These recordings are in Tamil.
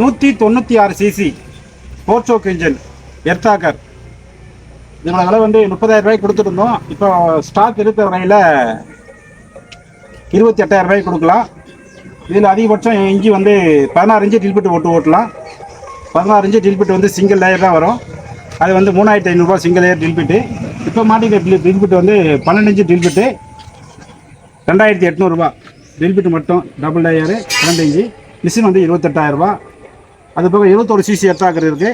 196 சிசி 4 ஸ்ட்ரோக் இன்ஜின் எர்த்தாக்கர். இதோட விலை வந்து 30,000 ரூபாய்க்கு கொடுத்துருந்தோம். இப்போ ஸ்டாக் இருக்கிற வரையில் 28,000 ரூபாய்க்கு கொடுக்கலாம். இதில் அதிகபட்சம் இன்ஜி வந்து 16 இன்ச்சு டில்பிட்டு ஓட்டலாம். 16 இன்ச்சு டில்பிட்டு வந்து சிங்கிள் லேயர் தான் வரும். அது வந்து 3,500 ரூபா சிங்கிள் லேயர் டில்பிட்டு. இப்போ மாட்டிக்கிற டில்பிட்டு வந்து 12 இன்ச்சு டில்பிட்டு 2,800 ரூபா. டில்பிட்டு மட்டும் டபுள் லேயரு 12 இன்ச்சு. மிஷின் வந்து 28,000 ரூபா. அது போக 21 சிசி எர்த்தாக்கர் இருக்குது.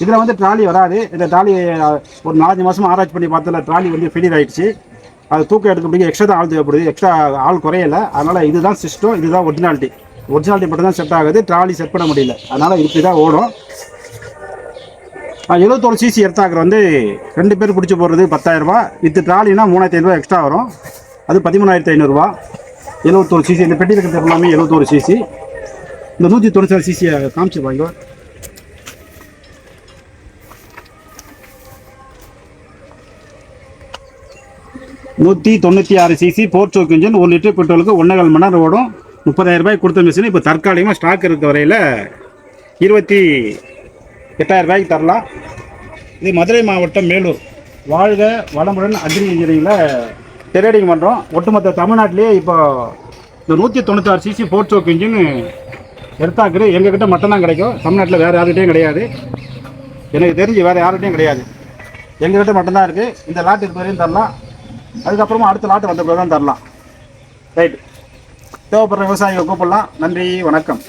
இதில் வந்து ட்ராலி வராது. இந்த ட்ராலி ஒரு 4 மாதமாக ஆராய்ச்சி பண்ணி பார்த்ததில் ட்ராலி வந்து ஃபெயிலியர் ஆகிடுச்சு. அது தூக்கம் எடுக்கிறதுக்கு எக்ஸ்ட்ரா தான் ஆள் தேவைப்படுது. எக்ஸ்ட்ரா ஆள் குறையலை. அதனால் இதுதான் சிஸ்டம், இதுதான் ஒரிஜினாலிட்டி மட்டும் தான் செட் ஆகுது. ட்ராலி செட் பண்ண முடியல. அதனால் இப்படி தான் ஓடும். 71 சிசி எர்த்தாக்கர் வந்து 2 பேர் பிடிச்சி போடுறது 10,000 ரூபா. வித் ட்ராலினா 3,500 ரூபா எக்ஸ்ட்ரா வரும். அது 13,500 ரூபா. 71 சிசி. இந்த பெட்டி இருக்கிறது எல்லாமே 71 சிசி. இந்த 196 சிசியை காமிச்சு வாங்க. 196 சிசி 4 ஸ்ட்ரோக் இன்ஜின். 1 லிட்டர் பெட்ரோலுக்கு 1.25 மணி நேரம் ஓடும். 30,000 ரூபாய்க்கு கொடுத்த மிஷின் இப்போ தற்காலிகமாக ஸ்டாக் இருக்க வரையில் 28,000 ரூபாய்க்கு தரலாம். இது மதுரை மாவட்டம் மேலூர். வாழ்க வளமுடன் அக்ரி இன்ஜினியரிங்கில் ட்ரேடிங் பண்ணுறோம். ஒட்டுமொத்த தமிழ்நாட்டிலேயே இப்போ இந்த 196 சிசி 4 ஸ்ட்ரோக் இன்ஜின் எர்த்தாக்கர் எங்ககிட்ட மட்டும்தான் கிடைக்கும். தமிழ்நாட்டில் வேறு யார்கிட்டையும் கிடையாது. எனக்கு தெரிஞ்சு வேறு யார்கிட்டையும் கிடையாது. எங்ககிட்ட மட்டும்தான் இருக்குது. இந்த லாட் இது வரையும் தரலாம். அதுக்கப்புறமா அடுத்த லாட் வந்த பிறகு தான் தரலாம். ரைட். தேவைப்படுற விவசாயிகளை கூப்பிடலாம். நன்றி, வணக்கம்.